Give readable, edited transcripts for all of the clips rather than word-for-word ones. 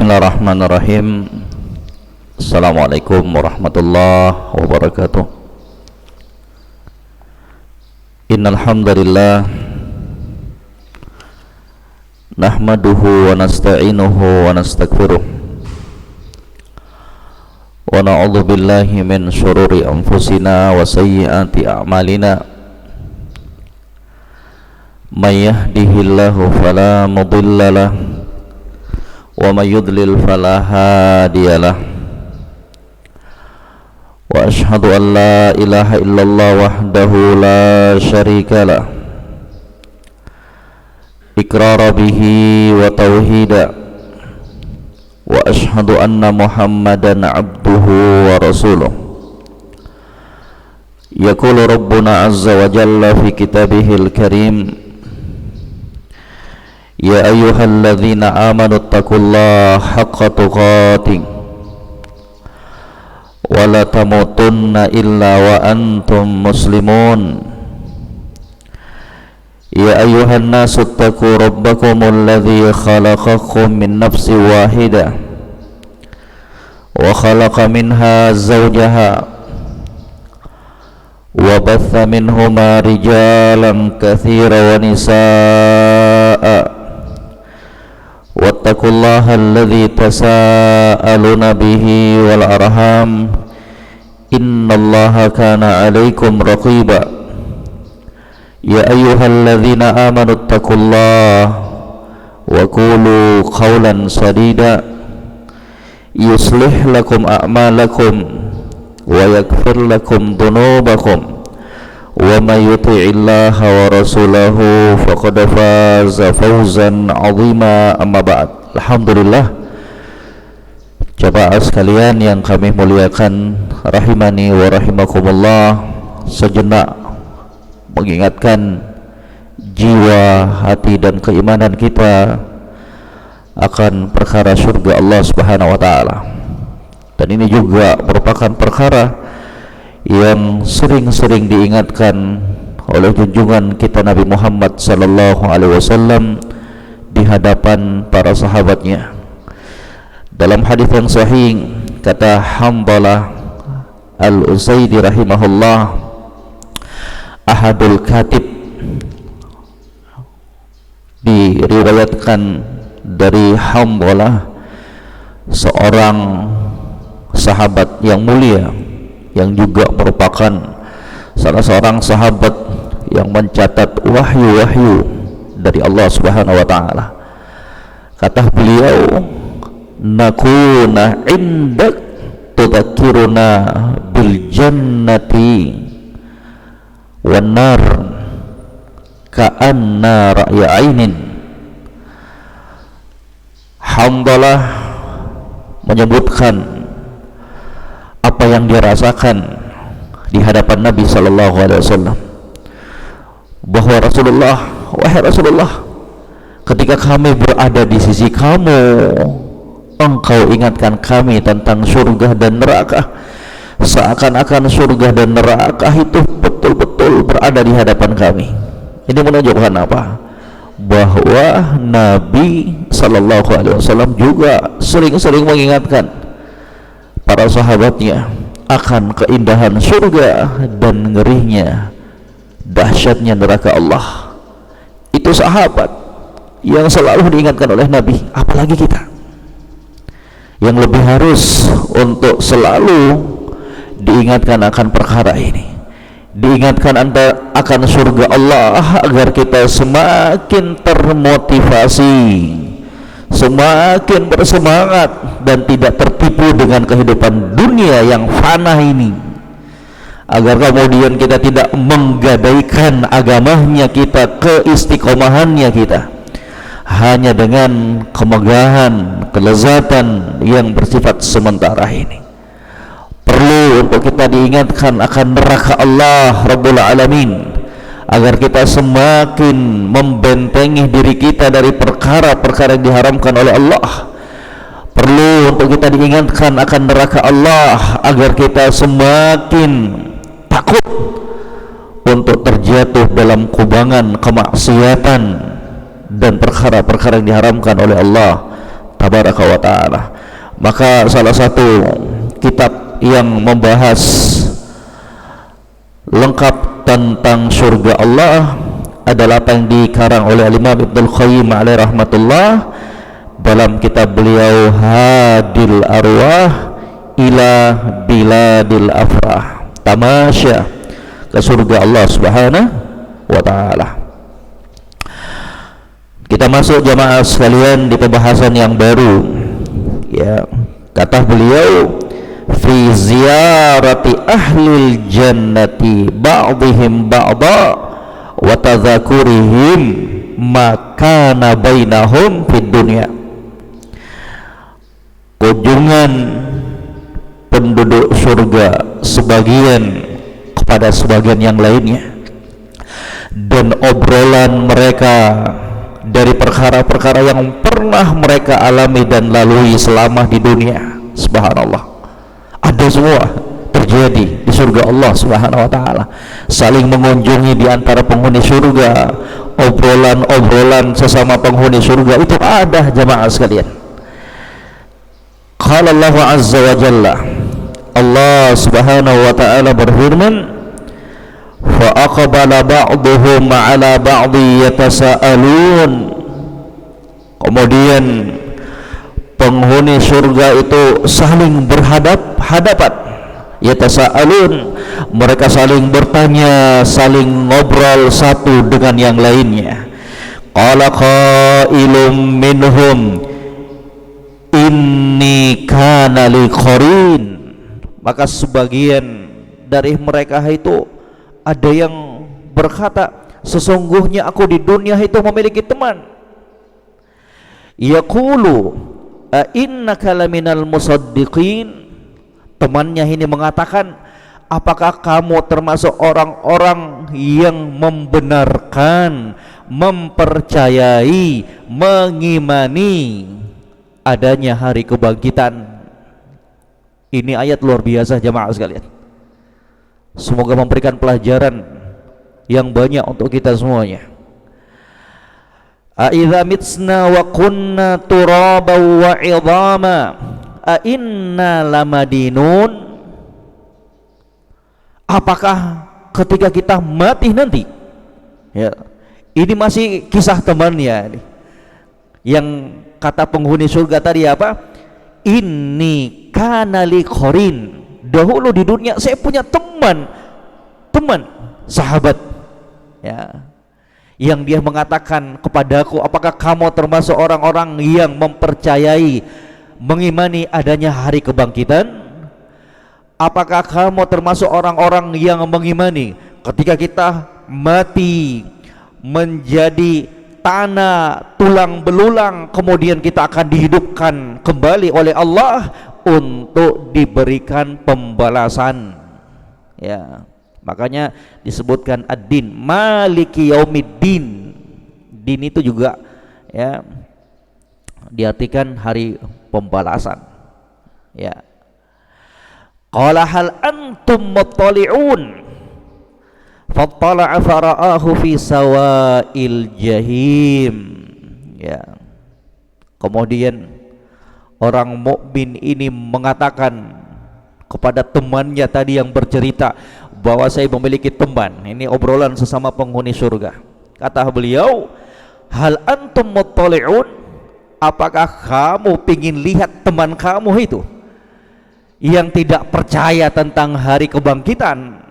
Bismillahirrahmanirrahim. Assalamualaikum warahmatullahi wabarakatuh. Innal hamdalillah nahmaduhu wa nasta'inuhu wa nastaghfiruh wa na'udzu billahi min syururi anfusina wa sayyiati a'malina. May yahdihillahu fala mudilla lahu wa may yudlil fala hadiyalah. Wa ashhadu an la ilaha illallah wahdahu la syarika lah iqrara bihi wa tauhida. Wa ashhadu anna Muhammadan abduhu wa rasuluh. Yaqulu rabbuna azza wa jalla fi kitabihil karim, ya ayyuhalladzina amanu taqullaha haqqa tuqatih wa la tamutunna illa wa antum muslimun. Ya ayyuhan nasu taqu rabbakumul ladzi khalaqakum min nafsin wahidah wa khalaqa minha zawjaha wa batha minhuma rijalan katsiran wa nisaa'a. Wattaqullaha alladzi tasaaluna bihi wal arham, innallaha kana 'alaikum raqiba. Ya ayyuhalladzina amanu taqullaha wa qulu qawlan sadida yuslih lakum a'malakum wa yaghfir lakum dhunubakum wa may yuti'illaha wa rasulahu faqad faza fawzan 'azima. Amma ba'd. Alhamdulillah, jamaah sekalian yang kami muliakan rahimani wa rahimakumullah, sejenak mengingatkan jiwa, hati dan keimanan kita akan perkara surga Allah Subhanahu wa taala. Dan ini juga merupakan perkara yang sering-sering diingatkan oleh junjungan kita Nabi Muhammad sallallahu alaihi wasallam di hadapan para sahabatnya. Dalam hadis yang sahih, kata Hamdalah Al-Usaidi rahimahullah, ahadul katib, diriwayatkan dari Hamdalah, seorang sahabat yang mulia yang juga merupakan salah seorang sahabat yang mencatat wahyu-wahyu dari Allah Subhanahu wa taala. Kata beliau, nakuna indak tudzakkiruna bil jannati wan nar ka'anna ra'ya ainin. Hamdalah menyebutkan apa yang dia rasakan di hadapan Nabi sallallahu alaihi wasallam, bahwa Rasulullah, wahai Rasulullah, ketika kami berada di sisi kamu, engkau ingatkan kami tentang surga dan neraka, seakan-akan surga dan neraka itu betul-betul berada di hadapan kami. Ini menunjukkan apa? Bahwa Nabi sallallahu alaihi wasallam juga sering-sering mengingatkan para sahabatnya akan keindahan surga dan ngerinya, dahsyatnya neraka Allah. Itu sahabat yang selalu diingatkan oleh Nabi. Apalagi kita yang lebih harus untuk selalu diingatkan akan perkara ini, diingatkan akan surga Allah, agar kita semakin termotivasi, semakin bersemangat dan tidak tertipu dengan kehidupan dunia yang fana ini, agar kemudian kita tidak menggadaikan agamanya kita, keistiqomahannya kita hanya dengan kemegahan, kelezatan yang bersifat sementara ini. Perlu untuk kita diingatkan akan neraka Allah Rabbul Alamin, agar kita semakin membentengi diri kita dari perkara-perkara yang diharamkan oleh Allah. Perlu untuk kita diingatkan akan neraka Allah, agar kita semakin takut untuk terjatuh dalam kubangan kemaksiatan dan perkara-perkara yang diharamkan oleh Allah tabaraka wa taala. Maka salah satu kitab yang membahas lengkap tentang surga Allah adalah apa yang dikarang oleh Imam Ibnul Qayyim alaihi rahmatullah dalam kitab beliau Hadil Arwah ila Biladil Afrah, tamasya ke surga Allah Subhanahu wa taala. Kita masuk jamaah sekalian di pembahasan yang baru. Ya, kata beliau fi ziyarati ahlil jannati ba'dihim ba'da wa tadzakurihim ma kana bainahum fid dunya. Kunjungan penduduk surga sebagian kepada sebagian yang lainnya, dan obrolan mereka dari perkara-perkara yang pernah mereka alami dan lalui selama di dunia. Subhanallah, ada semua terjadi di surga Allah Subhanahu wa taala. Saling mengunjungi di antara penghuni surga, obrolan-obrolan sesama penghuni surga itu ada jamaah sekalian. Qala Allah azza wa jalla, Allah Subhanahu wa taala berfirman, fa aqbala ba'duhum 'ala ba'dhi yatasaalun. Kemudian penghuni surga itu saling berhadap-hadapan, yatasaalun, mereka saling bertanya, saling ngobrol satu dengan yang lainnya. Qala qailum minhum inni kana li qarin. Maka sebagian dari mereka itu ada yang berkata, sesungguhnya aku di dunia itu memiliki teman. Yaqulu a innaka laminal musaddiqin. Temannya ini mengatakan, apakah kamu termasuk orang-orang yang membenarkan, mempercayai, mengimani adanya hari kebangkitan? Ini ayat luar biasa jamaah sekalian. Semoga memberikan pelajaran yang banyak untuk kita semuanya. A idza mitsna wa kunna turaban wa 'idhama a inna lamadinun. Apakah ketika kita mati nanti? Ya, ini masih kisah temannya yang kata penghuni surga tadi apa? Inni kana li qarin. Dahulu di dunia saya punya teman, sahabat, ya, yang dia mengatakan kepadaku, apakah kamu termasuk orang-orang yang mempercayai, mengimani adanya hari kebangkitan? Apakah kamu termasuk orang-orang yang mengimani ketika kita mati menjadi tanah tulang belulang, kemudian kita akan dihidupkan kembali oleh Allah untuk diberikan pembalasan? Ya, makanya disebutkan ad-din, maliki yaumiddin. Din itu juga ya diartikan hari pembalasan. Ya. Qala hal antum muttali'un fattala'a fara'ahu fi sawa'il jahim. Ya. Kemudian orang mukmin ini mengatakan kepada temannya tadi yang bercerita bahwa saya memiliki teman. Ini obrolan sesama penghuni surga. Kata beliau, hal antum muttali'un, apakah kamu ingin lihat teman kamu itu yang tidak percaya tentang hari kebangkitan?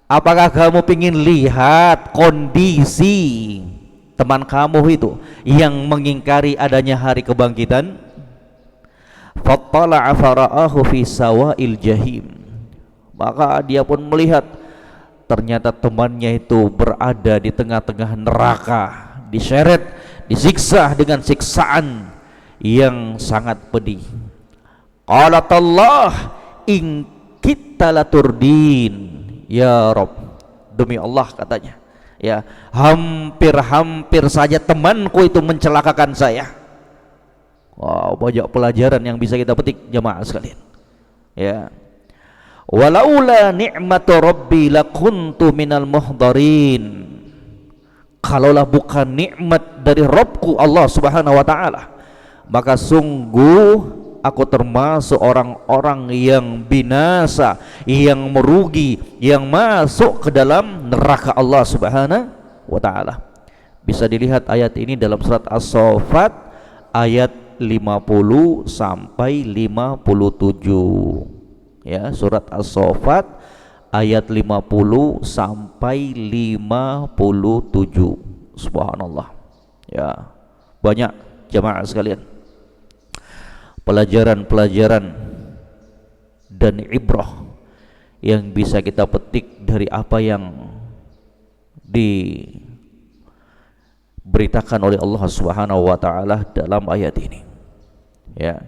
Apakah kamu ingin lihat kondisi teman kamu itu yang mengingkari adanya hari kebangkitan? Fattala'a fara'ahu fi sawa'il jahim. Maka dia pun melihat ternyata temannya itu berada di tengah-tengah neraka, diseret, disiksa dengan siksaan yang sangat pedih. Qalat Allah in kita laturdin. Ya Rob, demi Allah katanya, ya, hampir-hampir saja temanku itu mencelakakan saya. Wow, banyak pelajaran yang bisa kita petik jemaah sekalian. Ya, walaula ni'matu rabbi lakuntu minal muhdarin. Kalaulah bukan nikmat dari Rabbku Allah Subhanahu wa taala, maka sungguh aku termasuk orang-orang yang binasa, yang merugi, yang masuk ke dalam neraka Allah Subhanahu wa taala. Bisa dilihat ayat ini dalam surat As-Saffat ayat 50 sampai 57. Ya, surat As-Saffat ayat 50 sampai 57. Subhanallah. Ya, banyak jamaah sekalian pelajaran-pelajaran dan ibrah yang bisa kita petik dari apa yang diberitakan oleh Allah Subhanahu wa taala dalam ayat ini. Ya.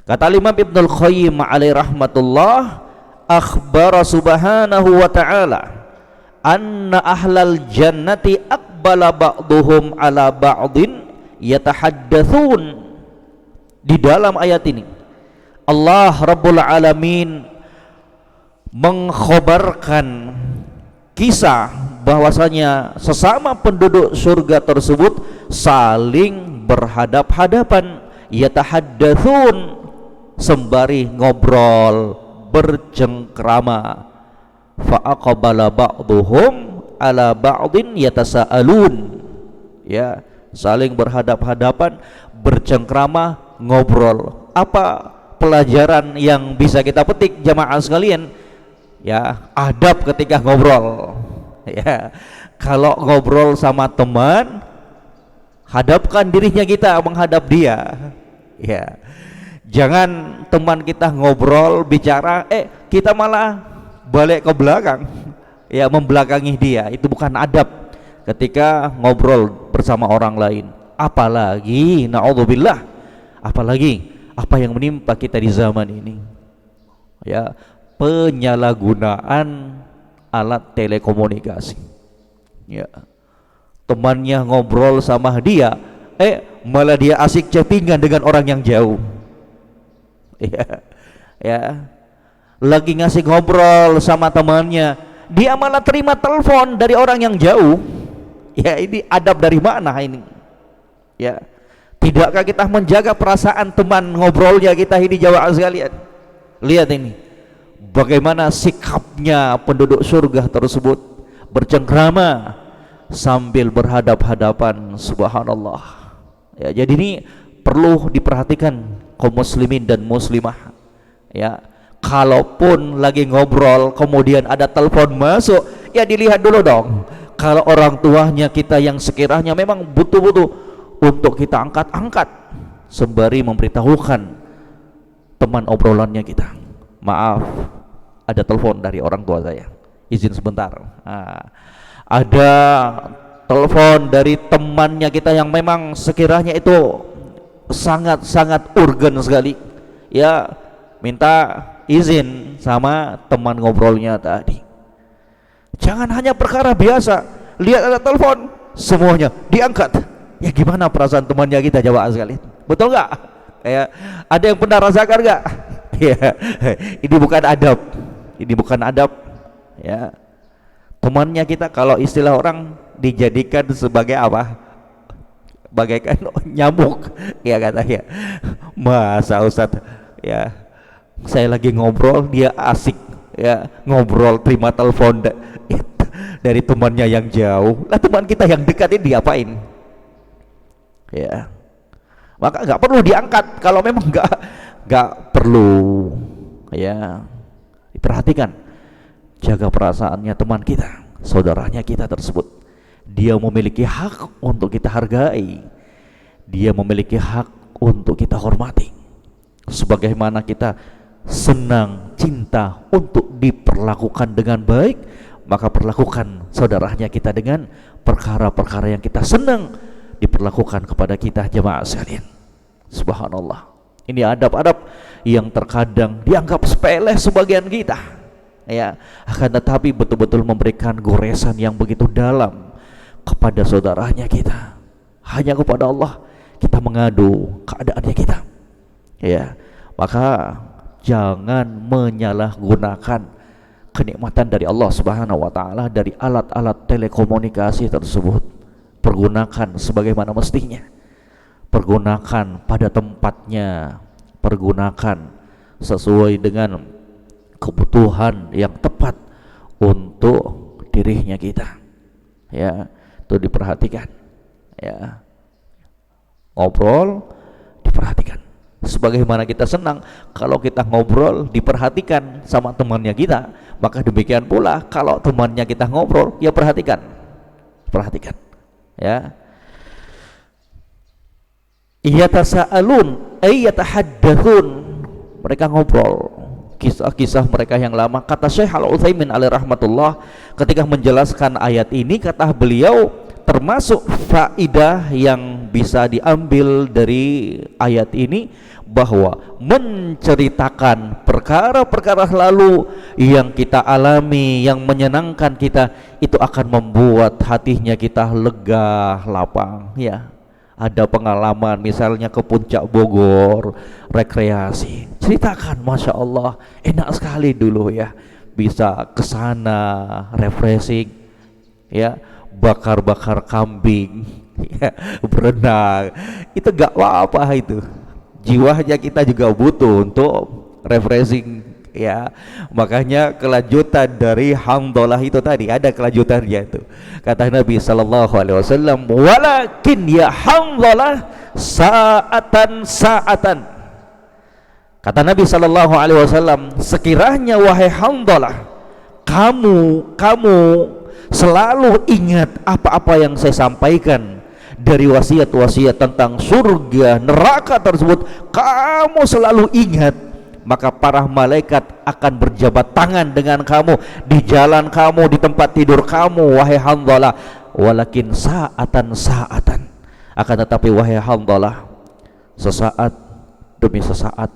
Kata Imam Ibnul Qayyim alaihi rahmatullah, akhbara subhanahu wa ta'ala anna ahlal jannati aqbala ba'duhum ala ba'din yatahaddatsun. Di dalam ayat ini Allah Rabbul Alamin mengkhabarkan kisah bahwasanya sesama penduduk surga tersebut saling berhadap-hadapan, yatahaddatsun, sembari ngobrol, bercengkrama. Fa aqbala ba'dhum ala ba'din yatasaalun. Ya, saling berhadap-hadapan, bercengkrama, ngobrol. Apa pelajaran yang bisa kita petik jamaah sekalian? Ya, adab ketika ngobrol. Ya, kalau ngobrol sama teman, hadapkan dirinya kita menghadap dia. Ya, jangan teman kita ngobrol bicara, kita malah balik ke belakang, ya, membelakangi dia. Itu bukan adab ketika ngobrol bersama orang lain. Apalagi naudzubillah, apalagi apa yang menimpa kita di zaman ini, ya, penyalahgunaan alat telekomunikasi. Ya, temannya ngobrol sama dia, malah dia asik chattingan dengan orang yang jauh. Ya, ya, lagi ngasih ngobrol sama temannya, dia malah terima telepon dari orang yang jauh. Ya, ini adab dari mana ini? Ya, tidakkah kita menjaga perasaan teman ngobrolnya kita ini jamaah sekalian? Lihat ini, bagaimana sikapnya penduduk surga tersebut, bercengkrama sambil berhadap-hadapan. Subhanallah. Ya, jadi ini perlu diperhatikan kaum muslimin dan muslimah. Ya, kalaupun lagi ngobrol kemudian ada telepon masuk, ya dilihat dulu dong. Kalau orang tuanya kita yang sekiranya memang butuh-butuh untuk kita angkat sembari memberitahukan teman obrolannya kita, maaf, ada telepon dari orang tua saya, izin sebentar. Ada telepon dari temannya kita yang memang sekiranya itu sangat-sangat urgen sekali, ya, minta izin sama teman ngobrolnya tadi. Jangan hanya perkara biasa, lihat ada telepon semuanya diangkat. Ya, gimana perasaan temannya kita jawab sekali? Betul nggak? Ya, ada yang pernah rasakan nggak? Ya, ini bukan adab, ini bukan adab. Ya, temannya kita kalau istilah orang dijadikan sebagai apa? Bagaikan nyamuk, ya katanya. Masa Ustadz, ya, saya lagi ngobrol, dia asik, ya, ngobrol, terima telepon dari temannya yang jauh. Lah, teman kita yang dekat ini diapain? Ya, maka nggak perlu diangkat kalau memang nggak perlu. Ya, diperhatikan, jaga perasaannya teman kita, saudaranya kita tersebut. Dia memiliki hak untuk kita hargai, dia memiliki hak untuk kita hormati. Sebagaimana kita senang, cinta untuk diperlakukan dengan baik, maka perlakukan saudaranya kita dengan perkara-perkara yang kita senang diperlakukan kepada kita jemaah sekalian. Subhanallah. Ini adab-adab yang terkadang dianggap sepele sebagian kita, ya, akan tetapi betul-betul memberikan goresan yang begitu dalam kepada saudaranya kita. Hanya kepada Allah kita mengadu keadaannya kita. Ya, maka jangan menyalahgunakan kenikmatan dari Allah Subhanahu wa taala dari alat-alat telekomunikasi tersebut. Pergunakan sebagaimana mestinya. pergunakan pada tempatnya, pergunakan sesuai dengan kebutuhan yang tepat untuk dirinya kita. Ya, itu diperhatikan. Ya, ngobrol diperhatikan. Sebagaimana kita senang kalau kita ngobrol diperhatikan sama temannya kita, maka demikian pula kalau temannya kita ngobrol, ya perhatikan. Perhatikan. Ya. Yatasaalun ay yatahaddatsun, mereka ngobrol kisah-kisah mereka yang lama. Kata Syekh Al-Utsaimin alaihi rahmatullah ketika menjelaskan ayat ini, kata beliau, termasuk faidah yang bisa diambil dari ayat ini bahwa menceritakan perkara-perkara lalu yang kita alami, yang menyenangkan kita, itu akan membuat hatinya kita lega, lapang. Ya, ada pengalaman misalnya ke Puncak Bogor rekreasi, ceritakan, Masya Allah enak sekali dulu ya, bisa ke sana refreshing, ya, bakar-bakar kambing, ya, berenang, itu gak apa-apa, itu jiwanya kita juga butuh untuk refreshing, ya. Makanya kelanjutan dari hamdalah itu tadi, ada kelanjutannya itu. Kata Nabi sallallahu alaihi wasallam, walakin ya hamdalah sa'atan sa'atan. Kata Nabi sallallahu alaihi wasallam, sekiranya wahai hamdalah, kamu selalu ingat apa-apa yang saya sampaikan dari wasiat-wasiat tentang surga neraka tersebut, kamu selalu ingat, maka para malaikat akan berjabat tangan dengan kamu di jalan kamu, di tempat tidur kamu, wahai Hanzalah. Walakin sa'atan sa'atan, akan tetapi wahai Hanzalah, sesaat demi sesaat,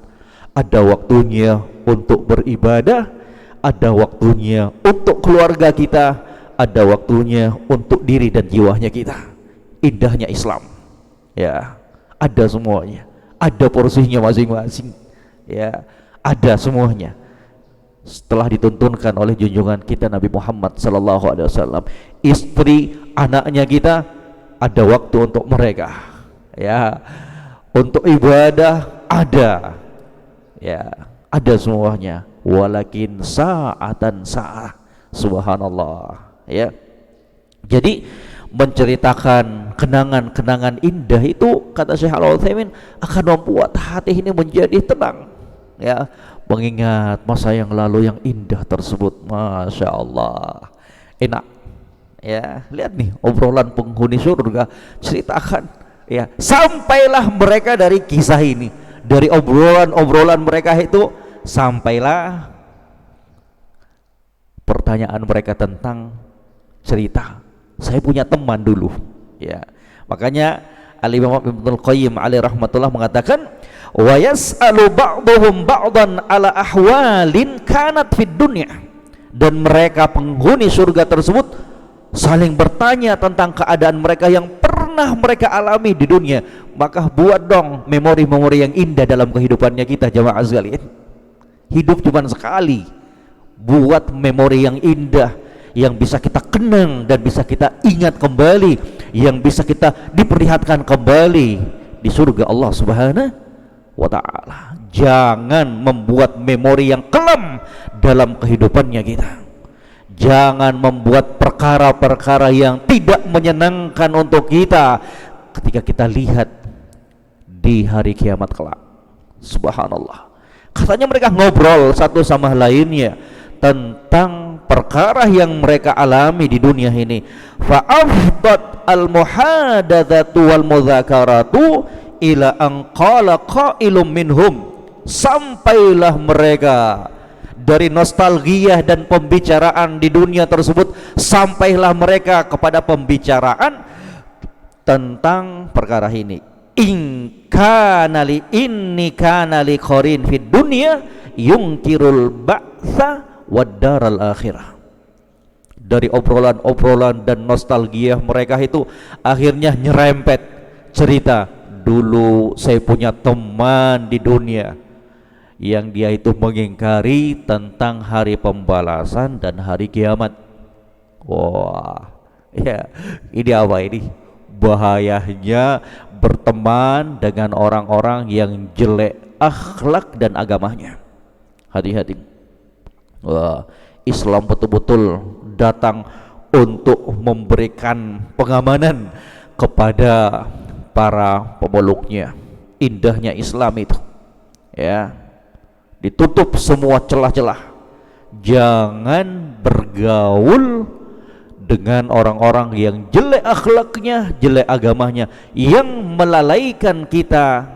ada waktunya untuk beribadah, ada waktunya untuk keluarga kita, ada waktunya untuk diri dan jiwanya kita. Indahnya Islam, ya, ada semuanya, ada porsinya masing-masing, ya, ada semuanya. Setelah dituntunkan oleh junjungan kita Nabi Muhammad sallallahu alaihi wasallam, istri, anaknya kita, ada waktu untuk mereka, ya, untuk ibadah ada, ya, ada semuanya. Walakin sa'atan sa'ah, subhanallah, ya. Jadi menceritakan kenangan-kenangan indah itu, kata Syekh Al-Utsaimin, akan membuat hati ini menjadi tenang, ya, mengingat masa yang lalu yang indah tersebut. Masya Allah, enak, ya. Lihat nih obrolan penghuni surga, ceritakan, ya, sampailah mereka dari kisah ini, dari obrolan mereka itu, sampailah pertanyaan mereka tentang cerita, saya punya teman dulu, ya. Makanya Al-Imam Ibnul Qayyim alaihi rahmatullah mengatakan, wa yas'alu ba'dhum ba'dan ala ahwalin kanat fid dunya, dan mereka penghuni surga tersebut saling bertanya tentang keadaan mereka yang pernah mereka alami di dunia. Maka buat dong memori-memori yang indah dalam kehidupannya kita, jamaah sekalian. Hidup cuma sekali, buat memori yang indah yang bisa kita kenang dan bisa kita ingat kembali, yang bisa kita diperlihatkan kembali di surga Allah Subhanahu wa ta'ala. Jangan membuat memori yang kelam dalam kehidupannya kita. Jangan membuat perkara-perkara yang tidak menyenangkan untuk kita ketika kita lihat di hari kiamat kelak. Subhanallah. Katanya mereka ngobrol satu sama lainnya tentang perkara yang mereka alami di dunia ini. Fa afdat al muhadatsatu wal mudzakaratu ila an qala qailum minhum, sampailah mereka dari nostalgia dan pembicaraan di dunia tersebut, sampailah mereka kepada pembicaraan tentang perkara ini. Inni kana li qarin fid dunya yunkirul ba'tsa wad-daral akhirah. Dari obrolan-obrolan dan nostalgia mereka itu akhirnya nyerempet cerita, dulu saya punya teman di dunia yang dia itu mengingkari tentang hari pembalasan dan hari kiamat. Wah, ya, ini apa ini? Bahayanya berteman dengan orang-orang yang jelek akhlak dan agamanya. Hati-hati. Wah, Islam betul-betul datang untuk memberikan pengamanan kepada para pemeluknya. Indahnya Islam itu, ya, ditutup semua celah-celah. Jangan bergaul dengan orang-orang yang jelek akhlaknya, jelek agamanya, yang melalaikan kita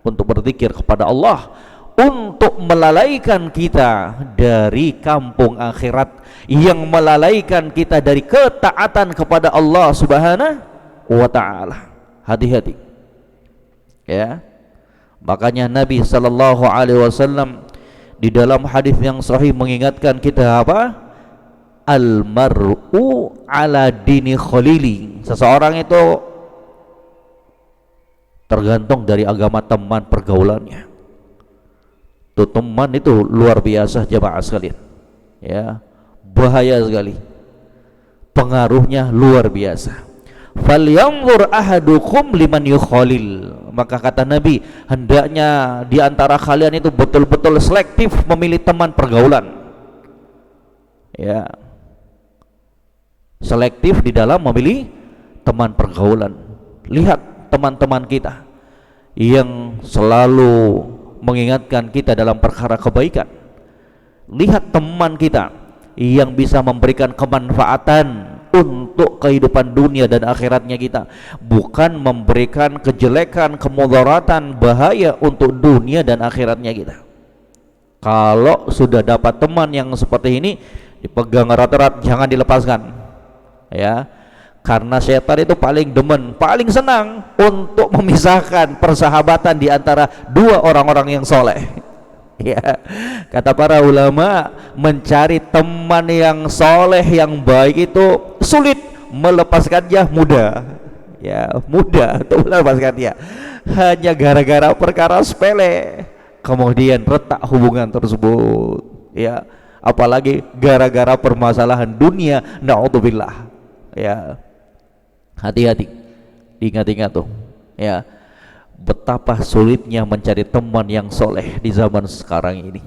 untuk berzikir kepada Allah, untuk melalaikan kita dari kampung akhirat, yang melalaikan kita dari ketaatan kepada Allah Subhanahu wa ta'ala. Hati-hati, ya. Makanya Nabi sallallahu alaihi wasallam di dalam hadis yang sahih mengingatkan kita apa? Al-mar'u ala dini khalili. Seseorang itu tergantung dari agama teman pergaulannya. Tuh, teman itu luar biasa jemaah sekalian, ya, bahaya sekali, pengaruhnya luar biasa. Falyanzur ahadukum liman yukhalil. Maka kata Nabi, hendaknya di antara kalian itu betul-betul selektif memilih teman pergaulan, ya, selektif di dalam memilih teman pergaulan. Lihat teman-teman kita yang selalu mengingatkan kita dalam perkara kebaikan. Lihat teman kita yang bisa memberikan kemanfaatan untuk kehidupan dunia dan akhiratnya kita, bukan memberikan kejelekan, kemudaratan, bahaya untuk dunia dan akhiratnya kita. Kalau sudah dapat teman yang seperti ini, dipegang erat-erat, jangan dilepaskan, ya, karena setan itu paling demen, paling senang untuk memisahkan persahabatan di antara dua orang-orang yang soleh. Ya, kata para ulama, mencari teman yang soleh yang baik itu sulit, melepaskannya mudah. Ya, mudah untuk melepaskannya, hanya gara-gara perkara sepele kemudian retak hubungan tersebut. Ya, apalagi gara-gara permasalahan dunia, naudzubillah. Ya, hati-hati, ingat-ingat tuh, ya, betapa sulitnya mencari teman yang soleh di zaman sekarang ini.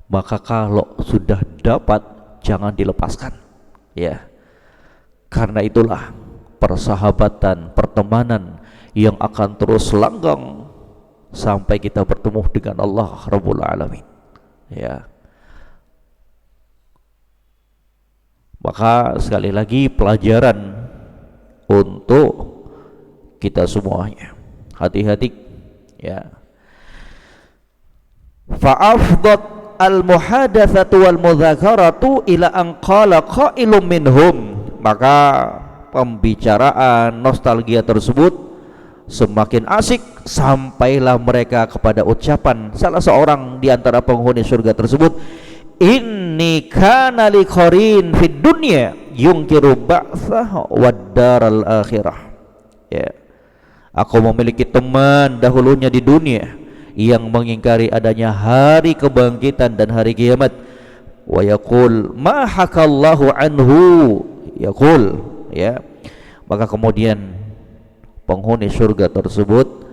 Maka kalau sudah dapat, jangan dilepaskan, ya, karena itulah persahabatan, pertemanan yang akan terus langgeng sampai kita bertemu dengan Allah Rabbul Alamin, ya. Maka sekali lagi pelajaran untuk kita semuanya, hati-hati, ya. Fa'afdat al-muhadatsatu wal mudzakaratu ila an qala qailum minhum. Maka pembicaraan nostalgia tersebut semakin asik sampailah mereka kepada ucapan salah seorang di antara penghuni surga tersebut, inni kana li qarin fid dunya yungkiru ba'tsah wad daral akhirah. Ya, aku memiliki teman dahulunya di dunia yang mengingkari adanya hari kebangkitan dan hari kiamat. Wa yaqul ma hakallahu anhu, yaqul, ya. Maka kemudian penghuni surga tersebut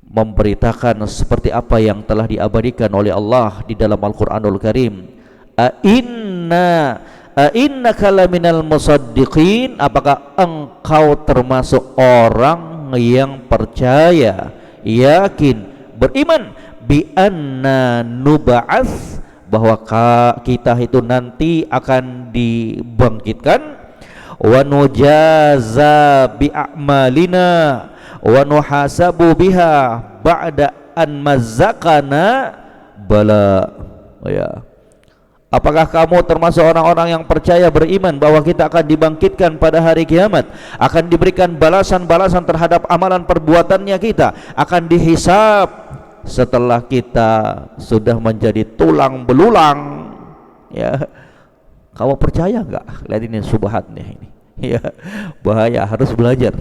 memberitakan seperti apa yang telah diabadikan oleh Allah di dalam Al-Qur'anul Karim. Innaka laminal musaddiqin, apakah engkau termasuk orang yang percaya, yakin, beriman bi anna nub'ats, bahwa kita itu nanti akan dibangkitkan, wa nujaza bi a'malina wa nuhasabu biha ba'da an mazzaqana bala. Ya, apakah kamu termasuk orang-orang yang percaya, beriman bahwa kita akan dibangkitkan pada hari kiamat, akan diberikan balasan-balasan terhadap amalan perbuatannya kita, akan dihisab setelah kita sudah menjadi tulang belulang, ya. Kamu percaya enggak? Lihat ini subhatnya ini, ya, bahaya. Harus belajar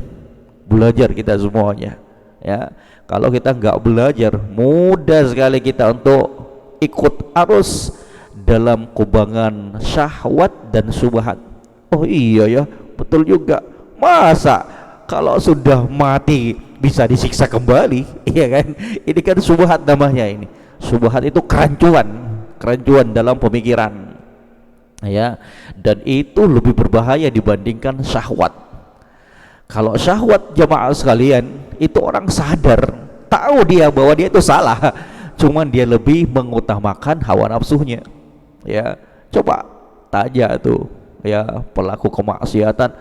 kita semuanya, ya. Kalau kita enggak belajar, mudah sekali kita untuk ikut arus dalam kubangan syahwat dan subhat. Oh iya ya, betul juga. Masa kalau sudah mati bisa disiksa kembali, iya kan? Ini kan syubhat namanya ini. Syubhat itu kerancuan dalam pemikiran, ya. Dan itu lebih berbahaya dibandingkan syahwat. Kalau syahwat jamaah sekalian, itu orang sadar, tahu dia bahwa dia itu salah, cuman dia lebih mengutamakan hawa nafsunya, ya. Coba tanya tuh, ya, pelaku kemaksiatan,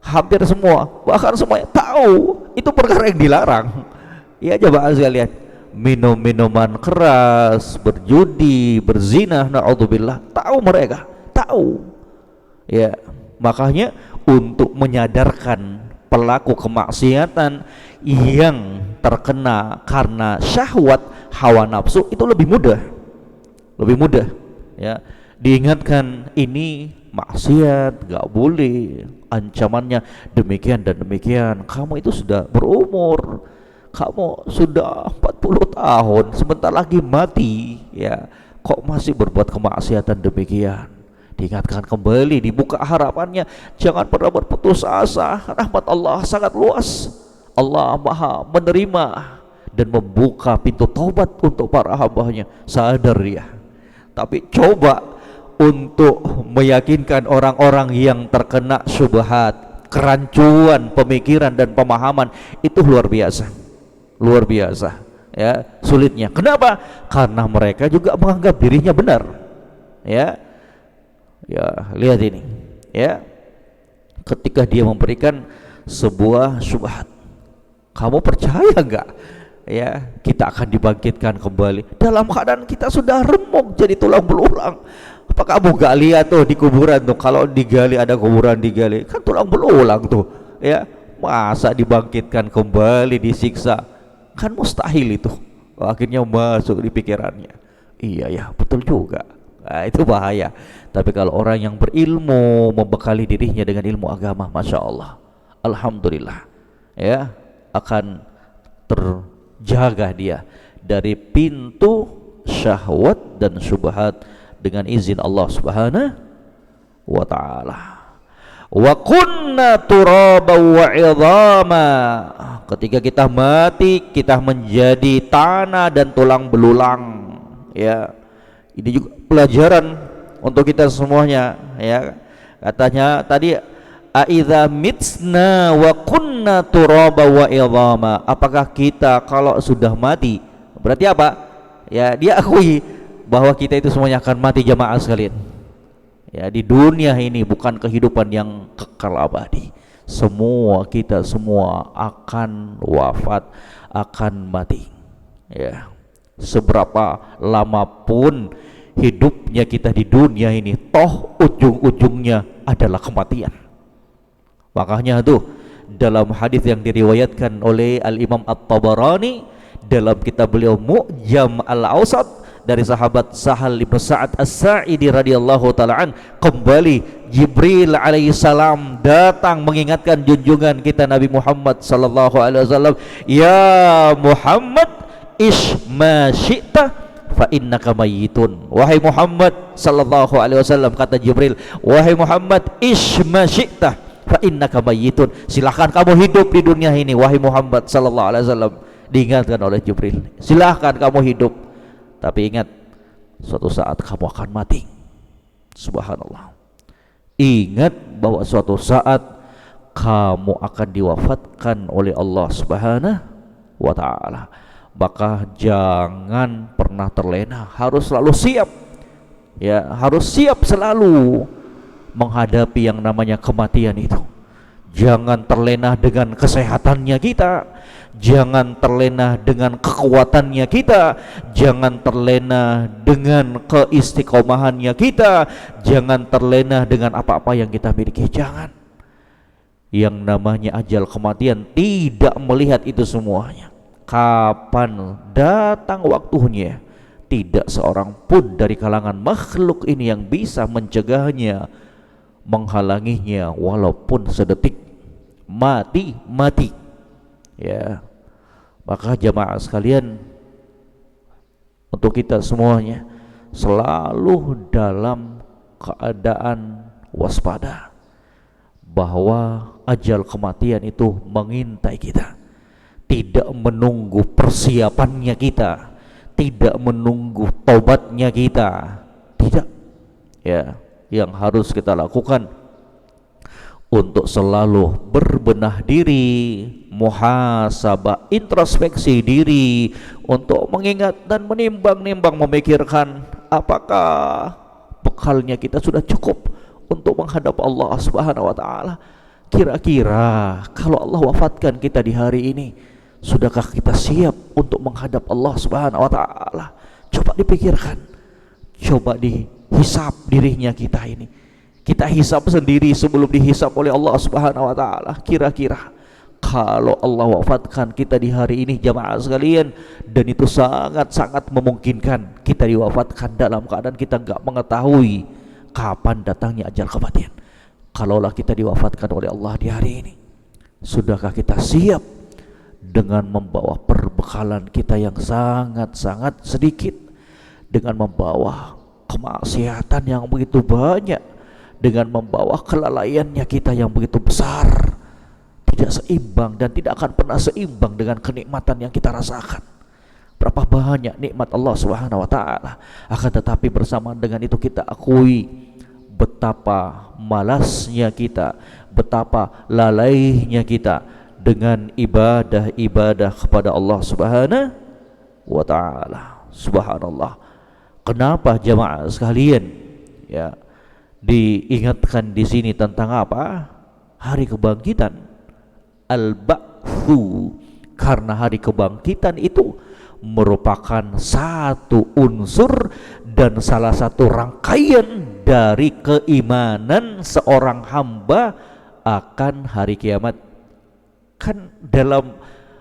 hampir semua, bahkan semuanya tahu itu perkara yang dilarang, ya. Jamaah sekalian, minum minuman keras, berjudi, berzina, naudzubillah, tahu, mereka tahu, ya. Makanya untuk menyadarkan pelaku kemaksiatan yang terkena karena syahwat hawa nafsu itu lebih mudah, ya. Diingatkan ini maksiat, gak boleh, ancamannya demikian dan demikian. Kamu itu sudah berumur, kamu sudah 40 tahun, sebentar lagi mati, ya. Kok masih berbuat kemaksiatan demikian? Diingatkan kembali, dibuka harapannya, jangan pernah berputus asa. Rahmat Allah sangat luas, Allah maha menerima dan membuka pintu taubat untuk para hambanya. Sadar dia, tapi coba untuk meyakinkan orang-orang yang terkena syubhat, kerancuan pemikiran dan pemahaman, itu luar biasa, ya, sulitnya. Kenapa? Karena mereka juga menganggap dirinya benar, ya. Ya, lihat ini, ya. Ketika dia memberikan sebuah syubhat, kamu percaya enggak, ya, kita akan dibangkitkan kembali dalam keadaan kita sudah remuk jadi tulang belulang? Apa kamu gak lihat tuh di kuburan tuh, kalau digali, ada kuburan digali, kan tulang belulang tuh, ya. Masa dibangkitkan kembali, disiksa? Kan mustahil itu. Akhirnya masuk di pikirannya, iya ya, betul juga. Nah, itu bahaya. Tapi kalau orang yang berilmu, membekali dirinya dengan ilmu agama, masya Allah, alhamdulillah, ya, akan terjaga dia dari pintu syahwat dan syubhat dengan izin Allah Subhanahu wa ta'ala. Wa kunna turaba wa idhama, ketika kita mati, kita menjadi tanah dan tulang belulang, ya. Ini juga pelajaran untuk kita semuanya, ya. Katanya tadi, aidza mitsna wa kunna turaba wa idhama, apakah kita kalau sudah mati, berarti apa? Ya, dia akui bahwa kita itu semuanya akan mati, jamaah sekalian. Ya, di dunia ini bukan kehidupan yang kekal abadi. Kita semua akan wafat, akan mati, ya. Seberapa lama pun hidupnya kita di dunia ini, toh ujung-ujungnya adalah kematian. Makanya tuh dalam hadis yang diriwayatkan oleh Al-Imam At-Tabarani dalam kitab beliau Mu'jam Al-Awsat dari sahabat Sahal bin Sa'ad As-Sa'idi radhiyallahu taala an, kembali Jibril alaihi salam datang mengingatkan junjungan kita Nabi Muhammad sallallahu alaihi wasallam, ya Muhammad ish ma syi'ta fa innaka mayyitun. Wahai Muhammad sallallahu alaihi wasallam, kata Jibril, wahai Muhammad, ish ma syi'ta fa innaka mayyitun, silahkan kamu hidup di dunia ini wahai Muhammad sallallahu alaihi wasallam. Diingatkan oleh Jibril, silahkan kamu hidup, tapi ingat suatu saat kamu akan mati. Subhanallah. Ingat bahwa suatu saat kamu akan diwafatkan oleh Allah Subhanahu wa ta'ala. Maka jangan pernah terlena, harus selalu siap, ya, harus siap selalu menghadapi yang namanya kematian itu. Jangan terlena dengan kesehatannya kita, jangan terlena dengan kekuatannya kita, jangan terlena dengan keistiqomahannya kita, jangan terlena dengan apa-apa yang kita miliki. Jangan. Yang namanya ajal kematian tidak melihat itu semuanya. Kapan datang waktunya, tidak seorang pun dari kalangan makhluk ini yang bisa mencegahnya, menghalanginya walaupun sedetik. Mati, ya. Maka jamaah sekalian, untuk kita semuanya selalu dalam keadaan waspada bahwa ajal kematian itu mengintai kita, tidak menunggu persiapannya kita, tidak menunggu taubatnya kita, tidak. Ya, yang harus kita lakukan untuk selalu berbenah diri, muhasabah, introspeksi diri, untuk mengingat dan menimbang-nimbang, memikirkan apakah bekalnya kita sudah cukup untuk menghadap Allah Subhanahu wa taala. Kira-kira kalau Allah wafatkan kita di hari ini, sudahkah kita siap untuk menghadap Allah Subhanahu wa taala? Coba dipikirkan, coba dihisap dirinya kita ini. Kita hisap sendiri sebelum dihisap oleh Allah Subhanahu wa taala. Kira-kira kalau Allah wafatkan kita di hari ini, jamaah sekalian, dan itu sangat-sangat memungkinkan kita diwafatkan dalam keadaan kita enggak mengetahui kapan datangnya ajal kematian. Kalaulah kita diwafatkan oleh Allah di hari ini, sudahkah kita siap dengan membawa perbekalan kita yang sangat-sangat sedikit, dengan membawa kemaksiatan yang begitu banyak, dengan membawa kelalaiannya kita yang begitu besar, tidak seimbang dan tidak akan pernah seimbang dengan kenikmatan yang kita rasakan. Berapa banyak nikmat Allah Subhanahu wa taala, akan tetapi bersamaan dengan itu kita akui betapa malasnya kita, betapa lalainya kita dengan ibadah-ibadah kepada Allah Subhanahu wa taala. Subhanallah. Kenapa jamaah sekalian? Ya, diingatkan di sini tentang apa? Hari kebangkitan, al-ba'tsu, karena hari kebangkitan itu merupakan satu unsur dan salah satu rangkaian dari keimanan seorang hamba akan hari kiamat. Kan dalam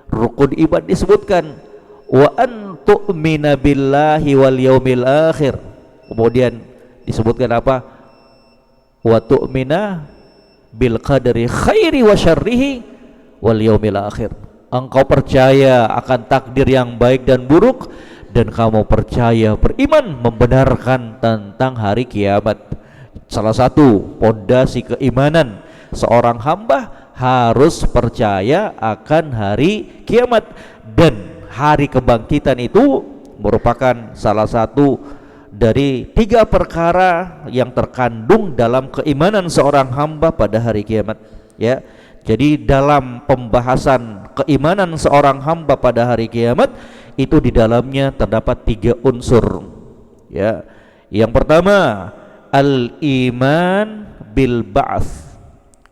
rukun iman disebutkan wa an tu'mina billahi wal yaumil akhir, kemudian disebutkan apa? Wa tu'mina bil qadri khairi wa syarrihi wal yaumil akhir. Engkau percaya akan takdir yang baik dan buruk, dan kamu percaya, beriman, membenarkan tentang hari kiamat. Salah satu pondasi keimanan seorang hamba harus percaya akan hari kiamat, dan hari kebangkitan itu merupakan salah satu dari 3 perkara yang terkandung dalam keimanan seorang hamba pada hari kiamat. Ya, jadi dalam pembahasan keimanan seorang hamba pada hari kiamat itu di dalamnya terdapat 3 unsur. Ya, yang pertama al-iman bil ba'ts,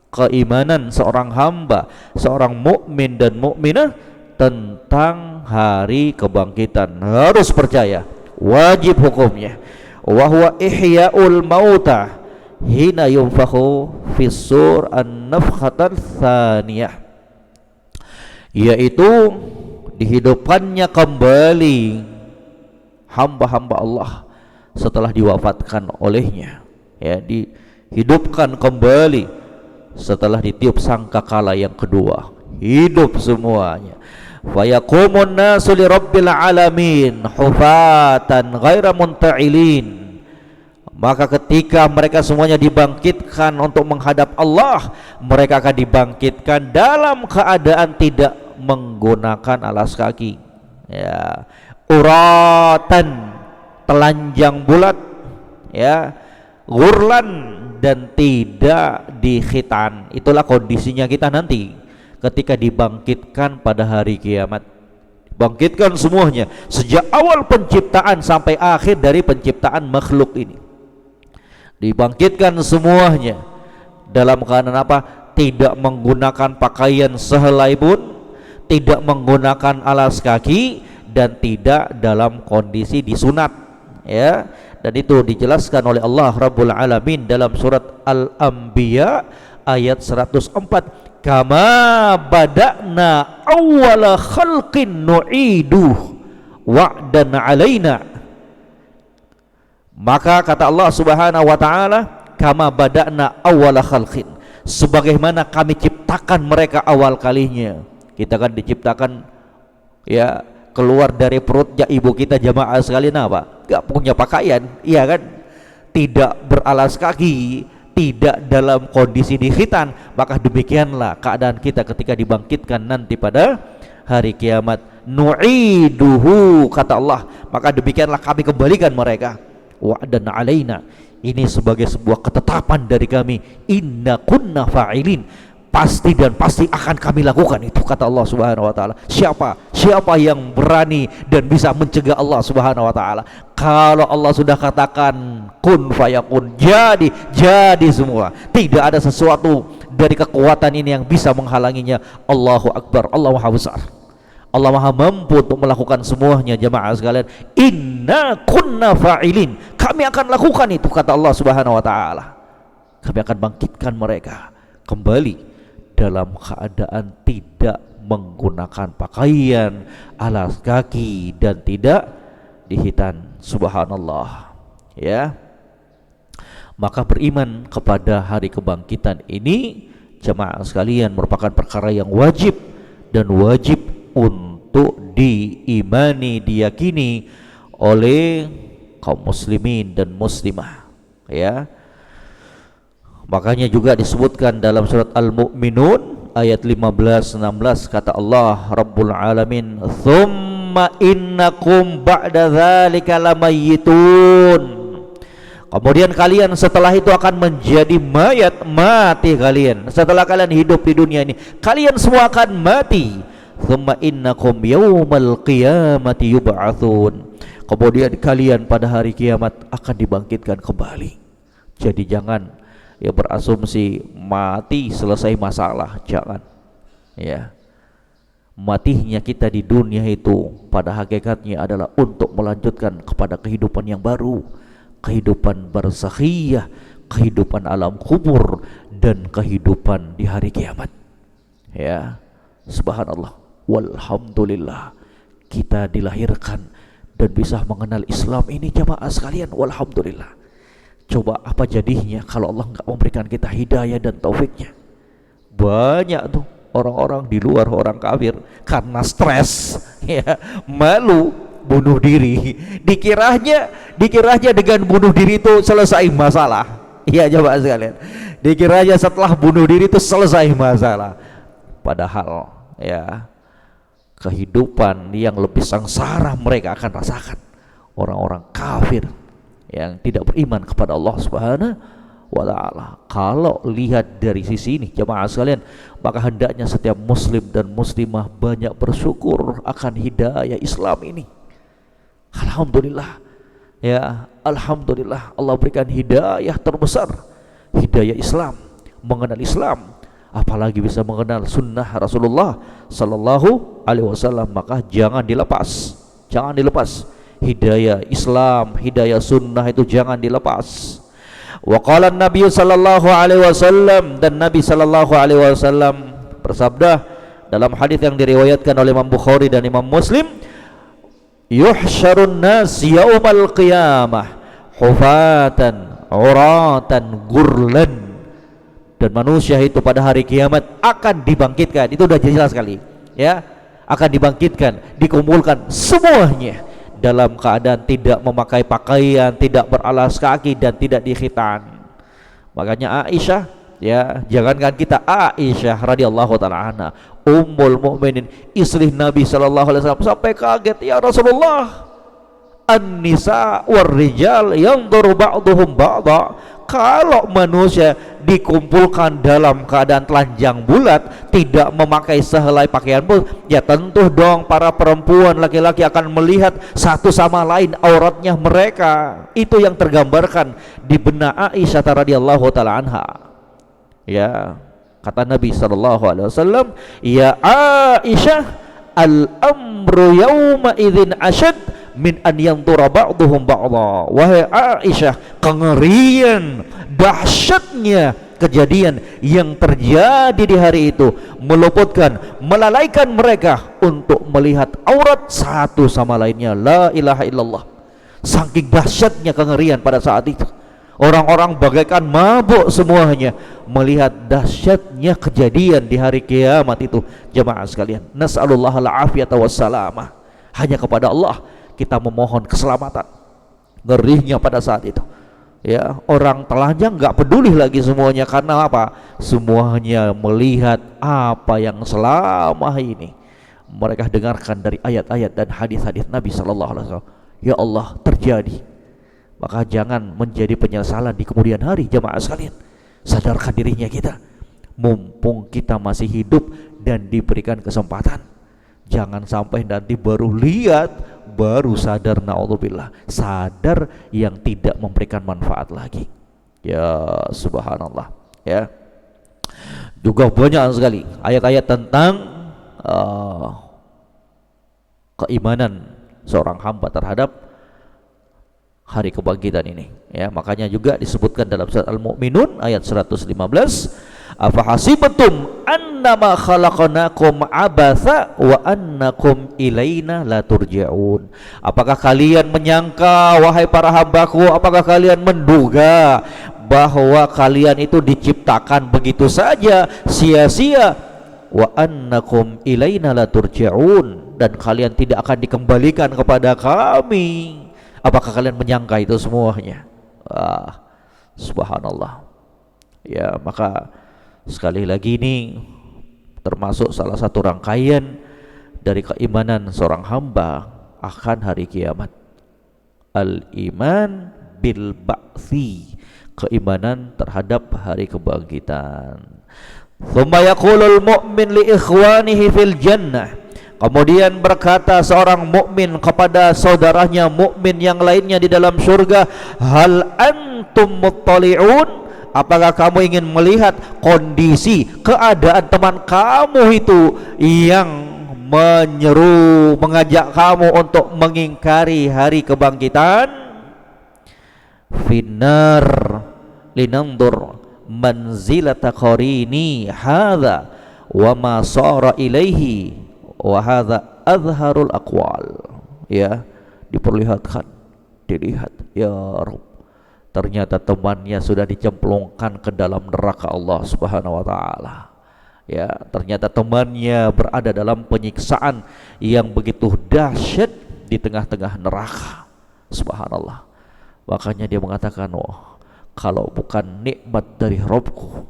keimanan seorang hamba, seorang mukmin dan mukminah tentang hari kebangkitan, harus percaya, wajib hukumnya. Wa huwa ihya'ul mauta hina yunfakhu fis sur an-nafkhatal tsaniyah, yaitu dihidupkannya kembali hamba-hamba Allah setelah diwafatkan olehnya. Ya, dihidupkan kembali setelah ditiup sangkakala yang kedua, hidup semuanya. Fa yaqumun nasu li rabbil alamin hufatan ghaira munta'ilin, maka ketika mereka semuanya dibangkitkan untuk menghadap Allah, mereka akan dibangkitkan dalam keadaan tidak menggunakan alas kaki. Ya, uratan, telanjang bulat, ya, ghurlan, dan tidak dikhitan. Itulah kondisinya kita nanti ketika dibangkitkan pada hari kiamat. Bangkitkan semuanya sejak awal penciptaan sampai akhir dari penciptaan makhluk ini. Dibangkitkan semuanya dalam keadaan apa? Tidak menggunakan pakaian sehelai pun, tidak menggunakan alas kaki, dan tidak dalam kondisi disunat. Ya, dan itu dijelaskan oleh Allah Rabbul Alamin dalam surat Al-Anbiya ayat 104. Kama bada'na awwala khalqin nu'iduh wa'dan alaina. Maka kata Allah Subhanahu wa taala, kama bada'na awwala khalqin, sebagaimana kami ciptakan mereka awal kalinya. Kita kan diciptakan, ya, keluar dari perutnya ibu kita, jamaah sekalian, apa? Gak punya pakaian, iya kan? Tidak beralas kaki, tidak dalam kondisi di khitan, maka demikianlah keadaan kita ketika dibangkitkan nanti pada hari kiamat. Nu'iduhu, kata Allah, maka demikianlah kami kembalikan mereka. Wa'dan alaina, ini sebagai sebuah ketetapan dari kami. Inna kunna fa'ilin, pasti dan pasti akan kami lakukan itu, kata Allah Subhanahu wa taala. Siapa yang berani dan bisa mencegah Allah Subhanahu wa taala? Kalau Allah sudah katakan kun fayakun, jadi semua. Tidak ada sesuatu dari kekuatan ini yang bisa menghalanginya. Allahu akbar, Allah Maha besar, Allah Maha mampu untuk melakukan semuanya. Jamaah sekalian, inna kunna fa'ilin, kami akan lakukan itu, kata Allah Subhanahu wa taala. Kami akan bangkitkan mereka kembali dalam keadaan tidak menggunakan pakaian, alas kaki, dan tidak dihitan. Subhanallah, ya. Maka beriman kepada hari kebangkitan ini, jemaah sekalian, merupakan perkara yang wajib dan wajib untuk diimani, diyakini oleh kaum muslimin dan muslimah, ya. Makanya juga disebutkan dalam surat Al-Mu'minun ayat 15-16, kata Allah Rabbul Alamin, "Tsumma innakum ba'da dzalika lamayyitun." Kemudian kalian setelah itu akan menjadi mayat, mati kalian. Setelah kalian hidup di dunia ini, kalian semua akan mati. "Tsumma innakum yaumal qiyamati yub'atsun." Kemudian kalian pada hari kiamat akan dibangkitkan kembali. Jadi jangan ya berasumsi mati selesai masalah, jangan. Ya, matinya kita di dunia itu pada hakikatnya adalah untuk melanjutkan kepada kehidupan yang baru, kehidupan barzakhiyah, kehidupan alam kubur, dan kehidupan di hari kiamat. Ya, subhanallah, walhamdulillah, kita dilahirkan dan bisa mengenal Islam ini, jamaah sekalian, walhamdulillah. Coba apa jadinya kalau Allah enggak memberikan kita hidayah dan taufiknya? Banyak tuh orang-orang di luar, orang kafir, karena stres, ya, malu, bunuh diri. Dikiranya dengan bunuh diri itu selesai masalah. Iya, coba sekalian, dikiranya setelah bunuh diri itu selesai masalah. Padahal ya, kehidupan yang lebih sengsara mereka akan rasakan orang-orang kafir yang tidak beriman kepada Allah Subhanahu wa ta'ala. Kalau lihat dari sisi ini, jemaah sekalian, maka hendaknya setiap muslim dan muslimah banyak bersyukur akan hidayah Islam ini. Alhamdulillah, ya, alhamdulillah, Allah berikan hidayah terbesar, hidayah Islam, mengenal Islam, apalagi bisa mengenal sunnah Rasulullah sallallahu alaihi wasallam. Maka jangan dilepas, jangan dilepas. Hidayah Islam, hidayah sunnah itu jangan dilepas. Wa qala Nabi sallallahu alaihi wasallam, dan Nabi sallallahu alaihi wasallam bersabda dalam hadis yang diriwayatkan oleh Imam Bukhari dan Imam Muslim, yuhsyarun nas yaumal qiyamah hufatan uratan gurlan, dan manusia itu pada hari kiamat akan dibangkitkan. Itu sudah jelas sekali, ya, akan dibangkitkan, dikumpulkan semuanya dalam keadaan tidak memakai pakaian, tidak beralas kaki, dan tidak dikhitan. Makanya Aisyah, ya, jangankan kita, Aisyah radhiyallahu taala anha, ummul mukminin, istri Nabi sallallahu alaihi wasallam, sampai kaget, ya Rasulullah, an-nisa war rijal yanzuru ba'dhum ba'dha. Kalau manusia dikumpulkan dalam keadaan telanjang bulat, tidak memakai sehelai pakaian pun, ya tentu dong para perempuan laki-laki akan melihat satu sama lain auratnya mereka. Itu yang tergambarkan di benak Aisyah radhiyallahu taala anha. Ya, kata Nabi sallallahu alaihi wasallam, ya Aisyah, al-amru yawma idzin asyad min an yanzura ba'dhum ba'dha. Wahai Aisyah, kengerian, dahsyatnya kejadian yang terjadi di hari itu meluputkan, melalaikan mereka untuk melihat aurat satu sama lainnya. La ilaha illallah. Saking dahsyatnya kengerian pada saat itu, orang-orang bagaikan mabuk semuanya melihat dahsyatnya kejadian di hari kiamat itu. Jemaah sekalian, nas'alullah al-afiyata wassalamah. Hanya kepada Allah kita memohon keselamatan. Ngerinya pada saat itu, Ya, orang telanjang nggak peduli lagi semuanya, karena apa? Semuanya melihat apa yang selama ini mereka dengarkan dari ayat-ayat dan hadis-hadis Nabi Sallallahu Alaihi Wasallam. Ya Allah, terjadi. Maka jangan menjadi penyesalan di kemudian hari. Jamaah sekalian, sadarkan dirinya kita, mumpung kita masih hidup dan diberikan kesempatan. Jangan sampai nanti baru lihat, baru sadar, naudzubillah, sadar yang tidak memberikan manfaat lagi. Ya subhanallah. Ya, juga banyak sekali ayat-ayat tentang keimanan seorang hamba terhadap hari kebangkitan ini. Ya, makanya juga disebutkan dalam surat Al-Mu'minun ayat 115, afa hasibtum annama khalaqnakum abatha wa annakum ilaina la turja'un. Apakah kalian menyangka, wahai para hambaku, apakah kalian menduga bahwa kalian itu diciptakan begitu saja sia-sia, wa annakum ilaina la turja'un, dan kalian tidak akan dikembalikan kepada kami? Apakah kalian menyangka itu semuanya? Subhanallah. Ya, maka sekali lagi ini termasuk salah satu rangkaian dari keimanan seorang hamba akan hari kiamat. Al-iman bil ba'thi, keimanan terhadap hari kebangkitan. Tsumma yaqulul mu'min li ikhwanihi fil jannah, kemudian berkata seorang mukmin kepada saudaranya mukmin yang lainnya di dalam surga, hal antum muttali'un, apakah kamu ingin melihat kondisi keadaan teman kamu itu yang menyeru, mengajak kamu untuk mengingkari hari kebangkitan? Finnar linandur manzilata qarini hadza wa ma sara ilaihi wa hadza azharul aqwal. Ya, diperlihatkan, dilihat, ya Rabb, ternyata temannya sudah dicemplungkan ke dalam neraka Allah Subhanahu wa taala. Ya, ternyata temannya berada dalam penyiksaan yang begitu dahsyat di tengah-tengah neraka. Subhanallah. Makanya dia mengatakan, oh, kalau bukan nikmat dari Rabbku,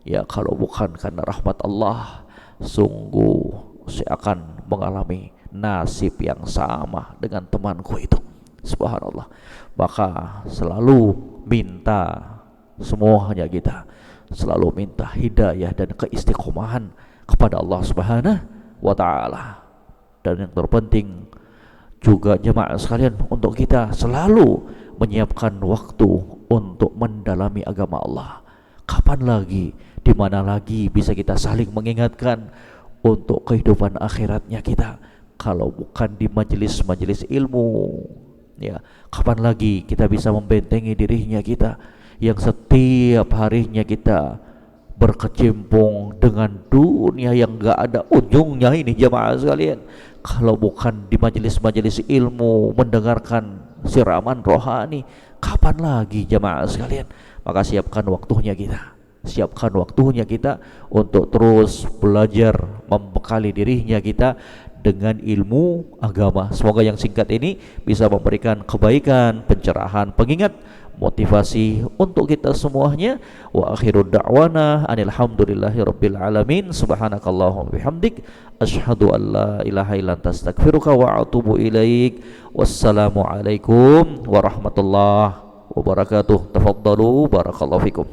ya kalau bukan karena rahmat Allah, sungguh saya akan mengalami nasib yang sama dengan temanku itu. Subhanallah. Maka selalu minta, semuanya kita selalu minta hidayah dan keistiqomahan kepada Allah Subhanahu wa taala. Dan yang terpenting juga jemaah sekalian, untuk kita selalu menyiapkan waktu untuk mendalami agama Allah. Kapan lagi, di mana lagi bisa kita saling mengingatkan untuk kehidupan akhiratnya kita kalau bukan di majelis-majelis ilmu? Ya, kapan lagi kita bisa membentengi dirinya kita yang setiap harinya kita berkecimpung dengan dunia yang enggak ada ujungnya ini, jemaah sekalian, kalau bukan di majelis-majelis ilmu mendengarkan siraman rohani? Kapan lagi, jemaah sekalian? Maka siapkan waktunya kita, siapkan waktunya kita untuk terus belajar, membekali dirinya kita dengan ilmu agama. Semoga yang singkat ini bisa memberikan kebaikan, pencerahan, pengingat, motivasi untuk kita semuanya. Wa akhiru da'wana alhamdulillahi rabbil alamin. Subhanakallahumma bihamdik, asyhadu an la ilaha illa anta astaghfiruka wa atubu ilaik. Wassalamu alaikum warahmatullahi wabarakatuh. Tafaddalu, barakallahu fikum.